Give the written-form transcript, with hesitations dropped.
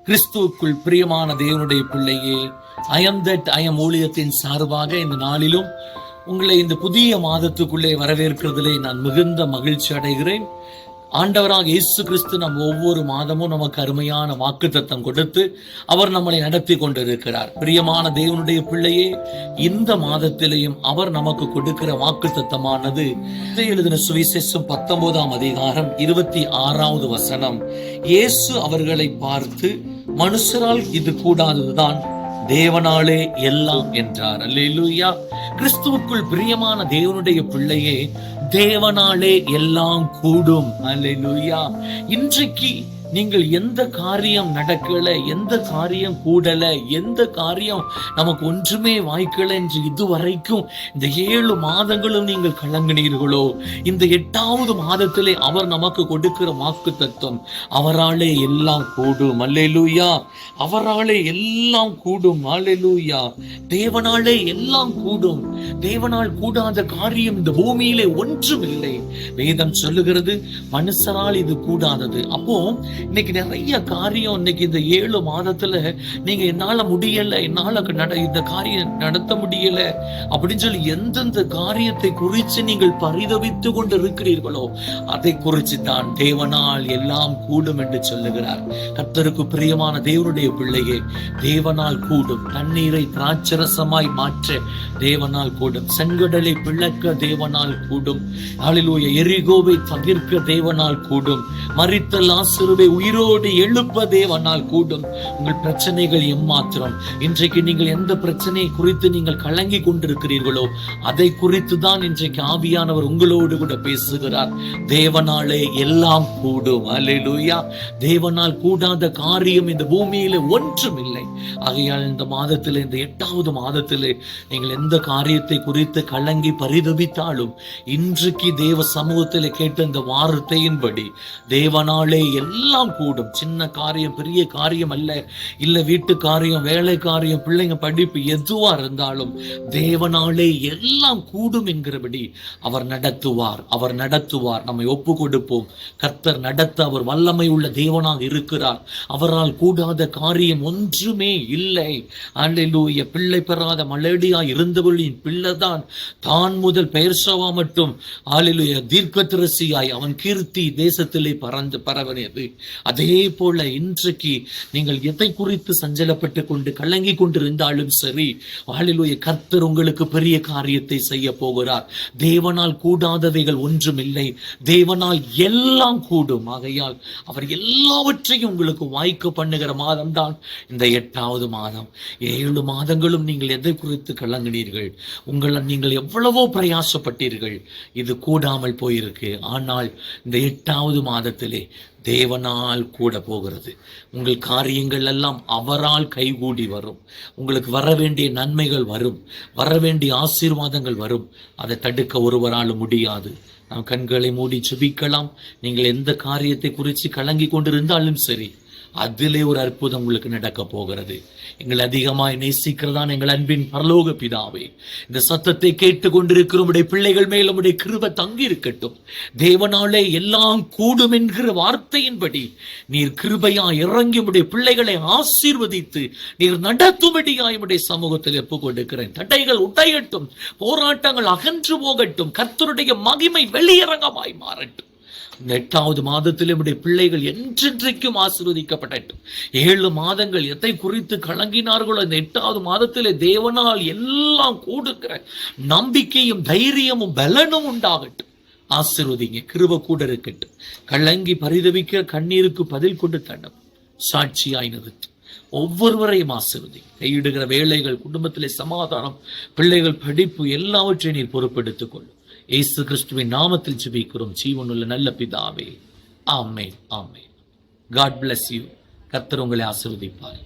கிறிஸ்துவுக்குள் பிரியமான தேவனுடைய பிள்ளையே, ஐஎம் ஊழியத்தின் சார்பாக இந்த நாளிலும் உங்களை இந்த புதிய மாதத்துக்குள்ளே வரவேற்கிறதிலே நான் மிகுந்த மகிழ்ச்சி அடைகிறேன். ஆண்டவராக இயேசு கிறிஸ்து நம்ம ஒவ்வொரு மாதமும் நமக்கு அருமையான வாக்குத்தத்தம் கொடுத்து அவர் நம்மளை நடத்தி கொண்டிருக்கிறார். பிரியமான தேவனுடைய பிள்ளையே, இந்த மாதத்திலேயும் அவர் நமக்கு கொடுக்கிற வாக்குத்தத்தமானது எழுதின சுவிசேஷம் 19ஆம் அதிகாரம் 26வது வசனம். இயேசு அவர்களை பார்த்து, மனுஷரால் இது கூடாததுதான், தேவனாலே எல்லாம் என்றார். அல்லேலூயா. கிறிஸ்துவுக்குள் பிரியமான தேவனுடைய பிள்ளையே, தேவனாலே எல்லாம் கூடும். அல்லேலூயா. இன்றைக்கு நீங்கள் எந்த காரியம் நடக்கல, எந்த காரியம் கூடல, எந்த காரியம் நமக்கு ஒன்றுமே வாய்க்கல என்று இதுவரைக்கும் இந்த 7 மாதங்களும் நீங்கள் கலங்கினீர்களோ, இந்த 8வது மாதத்திலே அவர் நமக்கு கொடுக்கிற வாக்கு தத்துவம், அவராலே எல்லாம் கூடும். அல்லேலூயா. அவராலே எல்லாம் கூடும். அல்லேலூயா. தேவனாலே எல்லாம் கூடும். தேவனால் கூடாத காரியம் இந்த பூமியிலே ஒன்றும் இல்லை. வேதம் சொல்லுகிறது, மனுஷரால் இது கூடாதது. அப்போ இன்னைக்கு நிறைய காரியம், இன்னைக்கு இந்த 7 மாதத்துல நீங்க என்னால முடியல, என்னால இந்த காரியம் நடத்த முடியல அப்படின்னு சொல்லி எந்தெந்த காரியத்தை குறித்து நீங்கள் பரிதவித்து கொண்டு இருக்கிறீர்களோ அதை குறித்து தான் தேவனால் எல்லாம் கூடும் என்று சொல்லுகிறார். கர்த்தருக்கு பிரியமான தேவனுடைய பிள்ளையே, தேவனால் கூடும். தண்ணீரை திராட்சரசமாய் மாற்ற தேவனால் கூடும். செங்கடலை பிளக்க தேவனால் கூடும். ஹல்லேலூயா. எரிகோவை தவிர்க்க தேவனால் கூடும். மரித்த லாசருவை உயிரோடு எழுப்ப தேவனால் கூடும். உங்கள் பிரச்சனைகள் எம்மாத்திரம். இன்றைக்கு நீங்கள் எந்த பிரச்சனையை குறித்து நீங்கள் கலங்கி கொண்டிருக்கிறீர்களோ அதை குறித்து தான் இன்றைக்கு ஆவியானவர் உங்களோடு கூட பேசுகிறார். தேவனாலே எல்லாம் கூடும். அல்லேலூயா. தேவனால் கூடாத காரியம் இந்த பூமியில ஒன்றும் இல்லை. ஆகையால் இந்த மாதத்திலே, இந்த 8வது மாதத்திலே நீங்கள் எந்த காரியத்தை குறித்து கலங்கி பரிதபித்தாலும் இன்றைக்கு தேவ சமூகத்திலே கேட்ட இந்த வார்த்தையின்படி தேவனாலே எல்லாம் கூடும். சின்ன காரியம் பெரிய காரியம் அல்ல, இல்ல வீட்டு காரியம், வேலை காரியம், பிள்ளைங்க படிப்பு, எதுவா இருந்தாலும் தேவனாலே எல்லாம் கூடும் என்கிறபடி அவர் நடத்துவார். அவர் நடத்துவார். நம்மை ஒப்பு கொடுப்போம். கர்த்தர் நடத்த அவர் வல்லமை உள்ள தேவனாக இருக்கிறார். அவரால் கூடாத காரியம் ஒன்றுமே இல்லை. அல்லேலூயா. பிள்ளை பெறாத மலடியா இருந்தவளின் பிள்ளைதான் தான் முதல் பெயர்சவா மட்டும் அல்லேலூயா தீர்க்கதரிசியாய் அவன் கீர்த்தி தேசத்திலே பரவினது. அதே போல இன்றைக்கு நீங்கள் எதை குறித்து சஞ்சலப்பட்டு கொண்டு கலங்கி கொண்டிருந்தாலும் சரி, ஹல்லேலூயா, கர்த்தர் உங்களுக்கு பெரிய காரியத்தை செய்ய போகிறார். தேவனால் கூடாதவைகள் ஒன்றும் இல்லை. தேவனால் எல்லாம் கூடும். ஆகையால் அவர் எல்லாவற்றையும் உங்களுக்கு வாய்க்க பண்ணுகிற மாதம் தான் இந்த 8வது மாதம். 7 மாதங்களும் நீங்கள் எதை குறித்து கலங்கினீர்கள்? நீங்கள் எவ்வளவோ பிரயாசப்பட்டீர்கள், இது கூடாமல் போயிருக்கு. ஆனால் இந்த 8வது மாதத்திலே தேவனால் கூட போகிறது. உங்கள் காரியங்கள் எல்லாம் அவரால் கைகூடி வரும். உங்களுக்கு வர வேண்டிய நன்மைகள் வரும், வர வேண்டிய ஆசீர்வாதங்கள் வரும். அதை தடுக்க ஒருவராலும் முடியாது. நாம் கண்களை மூடி ஜெபிக்கலாம். நீங்கள் எந்த காரியத்தை குறித்து கலங்கி கொண்டிருந்தாலும் சரி, அதிலே ஒரு அற்புதம் உங்களுக்கு நடக்க போகிறது. எங்கள் அதிகமாய் நேசிக்கிறதான் எங்கள் அன்பின் பரலோக பிதாவே, இந்த சத்தத்தை கேட்டு கொண்டிருக்கிற உடைய பிள்ளைகள் மேல் உடைய கிருபை தங்கி இருக்கட்டும். தேவனாலே எல்லாம் கூடும் என்கிற வார்த்தையின்படி நீர் கிருபையா இறங்கி உடைய பிள்ளைகளை ஆசீர்வதித்து நீர் நடத்தும்படியாய் உடைய சமூகத்தில் ஒப்புக் கொடுக்கிறேன். தடைகள் உடையட்டும், போராட்டங்கள் அகன்று போகட்டும், கர்த்தருடைய மகிமை வெளியரங்கமாய் மாறட்டும். இந்த 8வது மாதத்தில் நம்முடைய பிள்ளைகள் என்றென்றைக்கும் ஆசீர்வதிக்கப்படட்டும். 7 மாதங்கள் எதை குறித்து கலங்கினார்களோ இந்த 8வது மாதத்திலே தேவனால் எல்லாம் கூடுகிற நம்பிக்கையும் தைரியமும் பலனும் உண்டாகட்டும். ஆசீர்வதிங்க. கிருபை கூட இருக்கட்டும். கலங்கி பரிதவிக்கிற கண்ணீருக்கு பதில் கொண்டு தண்டம் சாட்சியாய் நிறுத்தி ஒவ்வொருவரையும் ஆசீர்வதி. கையிடுகிற வேலைகள், குடும்பத்திலே சமாதானம், பிள்ளைகள் படிப்பு எல்லாவற்றையும் நீர் பொறுப்பெடுத்துக் கொள்ளும். இயேசு கிறிஸ்துவின் நாமத்தில் ஜெபிக்கிறோம் ஜீவனுள்ள நல்ல பிதாவே. ஆமென். ஆமென். God bless you. கர்த்தர் உங்களை ஆசீர்வதிப்பார்.